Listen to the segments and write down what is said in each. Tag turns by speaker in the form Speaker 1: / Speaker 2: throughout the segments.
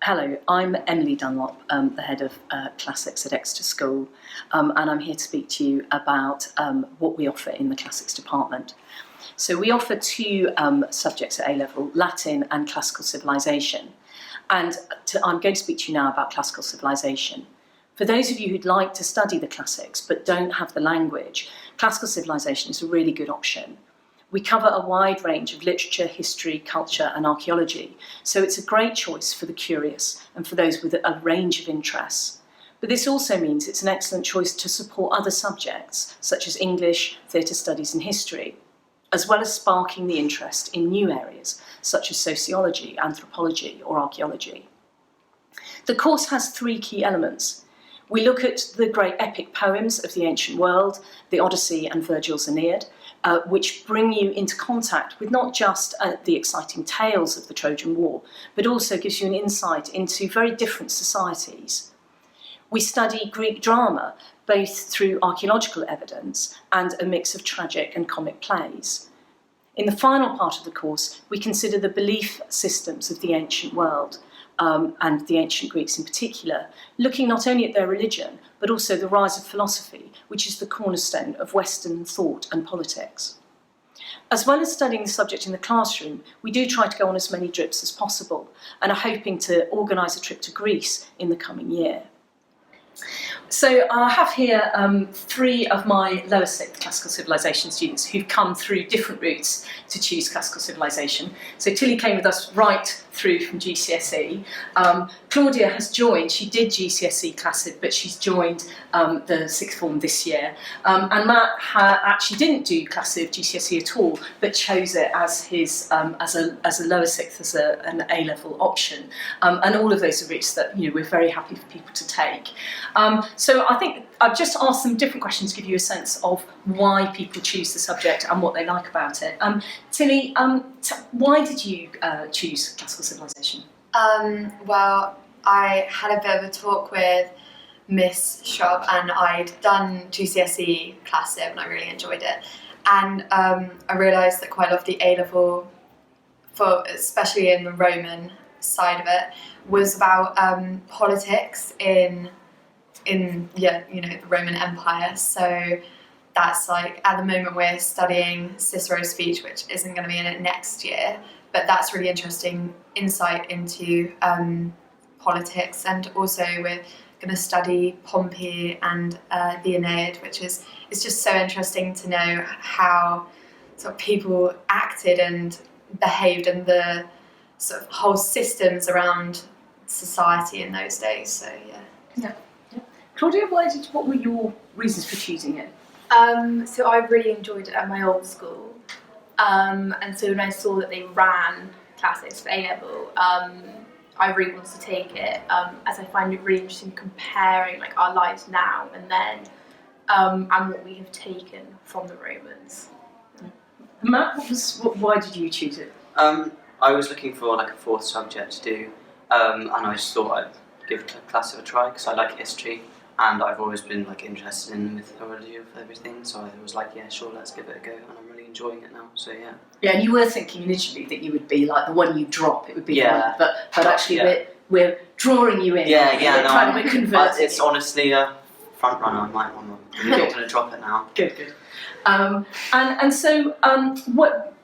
Speaker 1: Hello, I'm Emily Dunlop, the head of Classics at Exeter School, and I'm here to speak to you about what we offer in the Classics department. So we offer two subjects at A-level, Latin and Classical Civilisation. And I'm going to speak to you now about Classical Civilisation. For those of you who'd like to study the Classics but don't have the language, Classical Civilisation is a really good option. We cover a wide range of literature, history, culture and archaeology, so it's a great choice for the curious and for those with a range of interests. But this also means it's an excellent choice to support other subjects, such as English, theatre studies and history, as well as sparking the interest in new areas, such as sociology, anthropology or archaeology. The course has three key elements. We look at the great epic poems of the ancient world, the Odyssey and Virgil's Aeneid, which bring you into contact with not just the exciting tales of the Trojan War, but also gives you an insight into very different societies. We study Greek drama, both through archaeological evidence and a mix of tragic and comic plays. In the final part of the course, we consider the belief systems of the ancient world, and the ancient Greeks in particular, looking not only at their religion, but also the rise of philosophy, which is the cornerstone of Western thought and politics. As well as studying the subject in the classroom, we do try to go on as many trips as possible and are hoping to organise a trip to Greece in the coming year. So I have here three of my lower sixth Classical Civilisation students who've come through different routes to choose Classical Civilisation. So Tilly came with us right through from GCSE. Claudia has joined, she did GCSE Classic, but she's joined the sixth form this year. And Matt actually didn't do Classic GCSE at all, but chose it as his as a lower sixth, as an A-level option. And all of those are routes that we're very happy for people to take. So I think I've just asked them different questions to give you a sense of why people choose the subject and what they like about it. Tilly, why did you choose Classical Civilisation?
Speaker 2: Well, I had a bit of a talk with Miss Schaub, and I'd done GCSE Classic and I really enjoyed it. And I realised that quite a lot of the A-level, especially in the Roman side of it, was about politics in the Roman Empire. So that's like, at the moment we're studying Cicero's speech, which isn't going to be in it next year, but that's really interesting insight into politics. And also we're going to study Pompey and the Aeneid, which is just so interesting to know how sort of people acted and behaved and the sort of whole systems around society in those days. So yeah.
Speaker 1: Claudia, what were your reasons for choosing it?
Speaker 3: So I really enjoyed it at my old school, and so when I saw that they ran Classics for A-level, I really wanted to take it, as I find it really interesting comparing like our lives now and then, and what we have taken from the Romans.
Speaker 1: Matt, why did you choose it?
Speaker 4: I was looking for like a fourth subject to do, and I just thought I'd give Classic a try because I like history. And I've always been like interested in the mythology of everything, so I was like, yeah, sure, let's give it a go, and I'm really enjoying it now. So yeah.
Speaker 1: Yeah, and you were thinking initially that you would be like the one you drop, it would be the one, but actually we're drawing you in.
Speaker 4: Yeah, no,
Speaker 1: trying to convert
Speaker 4: it's honestly a front runner. I'm not going to drop it now.
Speaker 1: Good. And so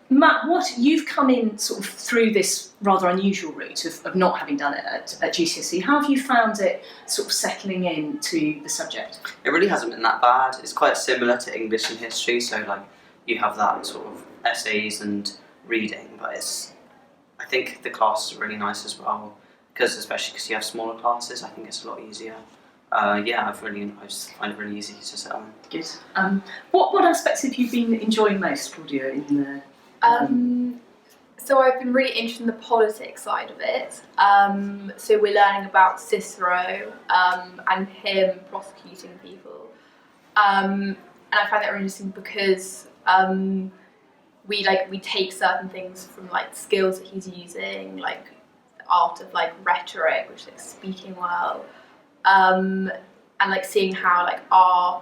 Speaker 1: Matt, you've come in sort of through this rather unusual route of not having done it at GCSE. How have you found it sort of settling into the subject?
Speaker 4: It really hasn't been that bad. It's quite similar to English and history, so like you have that sort of essays and reading, but I think the classes are really nice as well, especially because you have smaller classes. I think it's a lot easier. I just find it really easy to settle in.
Speaker 1: Good. What aspects have you been enjoying most, Claudia, in the
Speaker 3: So I've been really interested in the politics side of it. So we're learning about Cicero and him prosecuting people. And I find that really interesting because we take certain things from like skills that he's using, like the art of like rhetoric, which is like speaking well, and like seeing how like our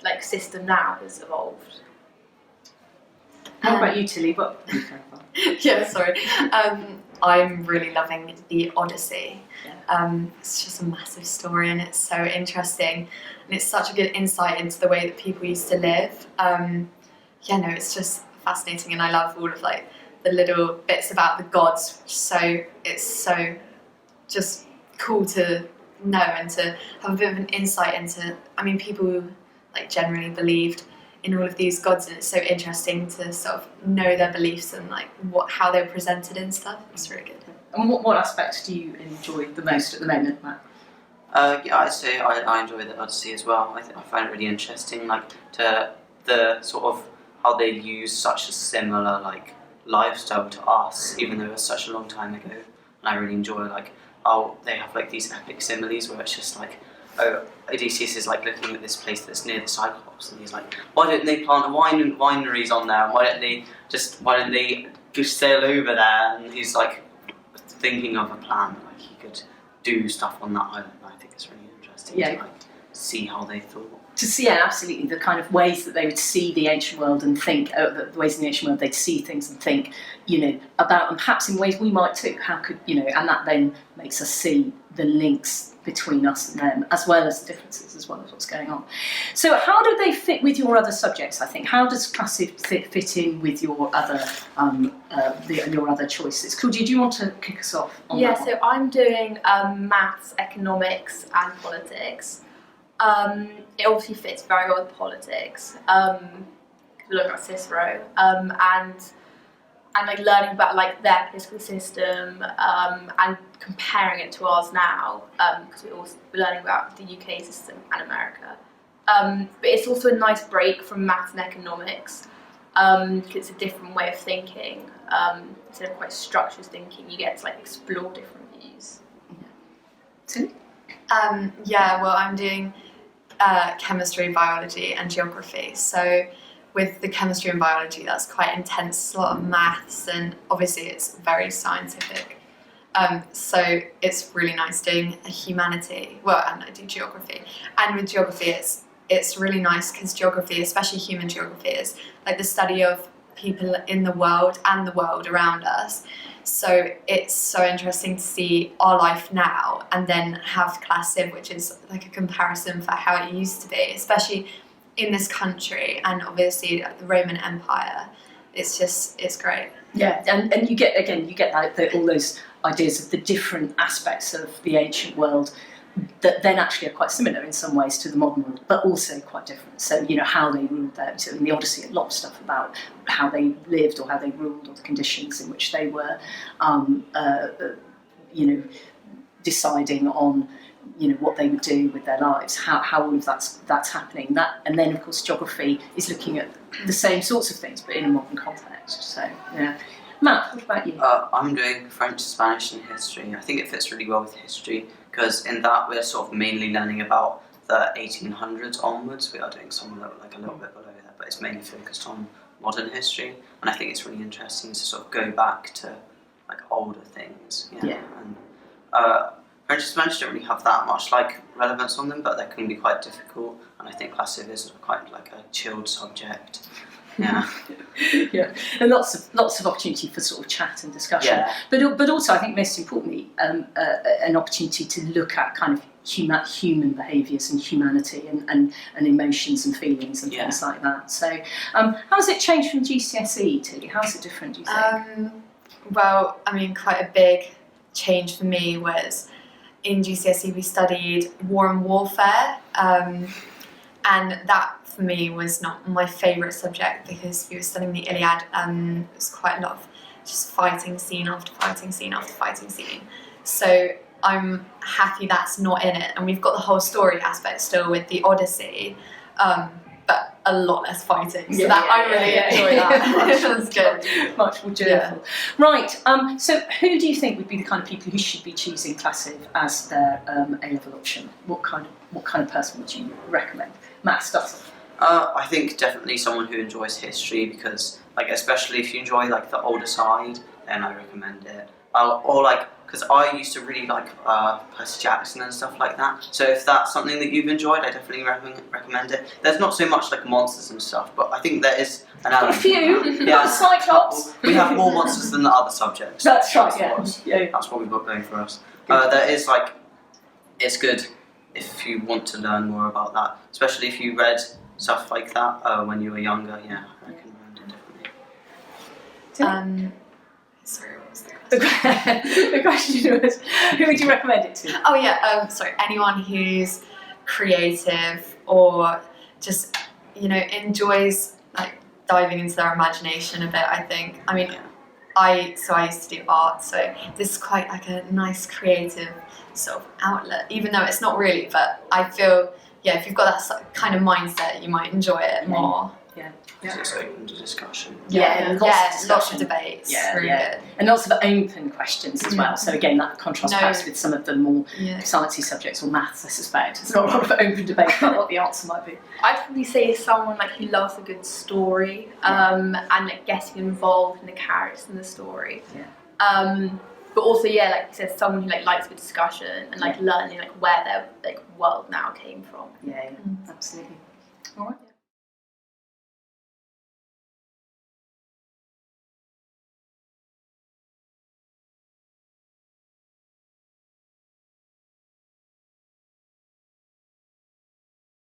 Speaker 3: like system now has evolved.
Speaker 1: How about you, Tilly?
Speaker 2: Yeah, sorry. I'm really loving the Odyssey.
Speaker 1: Yeah.
Speaker 2: It's just a massive story and it's so interesting and it's such a good insight into the way that people used to live. It's just fascinating and I love all of like the little bits about the gods. So it's so just cool to know and to have a bit of an insight into, people who like generally believed in all of these gods, and it's so interesting to sort of know their beliefs and like how they're presented and stuff. It's really good.
Speaker 1: And what aspects do you enjoy the most at the moment, Matt?
Speaker 4: I'd say I enjoy the Odyssey as well. I find it really interesting, like to the sort of how they use such a similar like lifestyle to us, even though it was such a long time ago. And I really enjoy like how they have like these epic similes where it's just like, oh, Odysseus is like looking at this place that's near the Cyclops, and he's like, why don't they plant wineries on there? Why don't they just sail over there? And he's like thinking of a plan, like he could do stuff on that island. I think it's really interesting to like see how they thought.
Speaker 1: To see, absolutely, the kind of ways that they would see the ancient world and think, the ways in the ancient world they'd see things and think, about, and perhaps in ways we might too. How could, and that then makes us see the links between us and them, as well as the differences, as well as what's going on. So how do they fit with your other subjects, I think? How does classic fit in with your other your other choices? Claudia, do you want to kick us off on that one?
Speaker 3: So I'm doing maths, economics and politics. It obviously fits very well with politics. Look at Cicero, and like learning about like their political system, and comparing it to ours now, because we're learning about the UK system and America. But it's also a nice break from maths and economics, because it's a different way of thinking. Instead of quite structured thinking, you get to like explore different views.
Speaker 1: Tilly?
Speaker 2: I'm doing chemistry, biology and geography. So with the chemistry and biology, that's quite intense, a lot of maths, and obviously it's very scientific. So it's really nice doing a humanity. And I do geography. And with geography, it's really nice because geography, especially human geography, is like the study of people in the world and the world around us. So it's so interesting to see our life now and then have Class Civ, which is like a comparison for how it used to be, especially in this country and obviously like the Roman Empire. It's great.
Speaker 1: Yeah, and you get like all those ideas of the different aspects of the ancient world that then actually are quite similar in some ways to the modern world, but also quite different. So, how they ruled there. So in the Odyssey, a lot of stuff about how they lived or how they ruled or the conditions in which they were, deciding on, what they would do with their lives, how all of that's happening. And then, of course, geography is looking at the same sorts of things, but in a modern context. So, yeah. Matt, what about you?
Speaker 4: I'm doing French, Spanish and history. I think it fits really well with history because in that we're sort of mainly learning about the 1800s onwards. We are doing some like a little bit below that, but it's mainly focused on modern history. And I think it's really interesting to sort of go back to like older things.
Speaker 1: Yeah.
Speaker 4: And French and Spanish don't really have that much like relevance on them, but they can be quite difficult. And I think Class Civ is quite like a chilled subject. Yeah.
Speaker 1: Yeah, and lots of opportunity for sort of chat and discussion.
Speaker 4: Yeah.
Speaker 1: But also, I think most importantly, an opportunity to look at kind of human behaviours and humanity and emotions and feelings and things like that. So, how has it changed from GCSE, Tilly? How is it different, do you think?
Speaker 2: Quite a big change for me was in GCSE we studied war and warfare, and that for me was not my favourite subject because we were studying the Iliad and it was quite a lot of just fighting scene after fighting scene after fighting scene. So I'm happy that's not in it, and we've got the whole story aspect still with the Odyssey, but a lot less fighting. So I really enjoy that. It was good.
Speaker 1: Much more joyful. Yeah. Right. So who do you think would be the kind of people who should be choosing Class Civ as their A-level option? What kind of person would you recommend? Matt, start off.
Speaker 4: I think definitely someone who enjoys history because, like, especially if you enjoy like the older side, then I recommend it. Because because I used to really like Percy Jackson and stuff like that. So if that's something that you've enjoyed, I definitely recommend it. There's not so much like monsters and stuff, but I think there is an element.
Speaker 1: A few.
Speaker 4: Yeah,
Speaker 1: Cyclops.
Speaker 4: we have more monsters than the other subjects.
Speaker 1: That's right. Yeah.
Speaker 4: That's what we've got going for us. There is like, it's good if you want to learn more about that, especially if you read stuff like that when you were younger. Yeah, I recommend it definitely.
Speaker 2: Sorry, what was the question?
Speaker 1: The question was, who would you recommend it to?
Speaker 2: Oh yeah, sorry, anyone who's creative or just, enjoys like diving into their imagination a bit, I think. I mean, I used to do art, so this is quite like a nice creative sort of outlet, even though it's not really, but I feel, if you've got that kind of mindset, you might enjoy it more.
Speaker 4: It's open to discussion.
Speaker 2: Lots of debates. Really good.
Speaker 1: And lots of open questions as well. So again, that contrasts perhaps with some of the more sciencey subjects or maths, I suspect. It's not a lot of open debate about what the answer might be.
Speaker 3: I'd probably say someone like who loves a good story, and like getting involved in the characters in the story. But also, like you said, someone who like likes a good discussion and like learning like where their like world now came from.
Speaker 1: Absolutely. All right.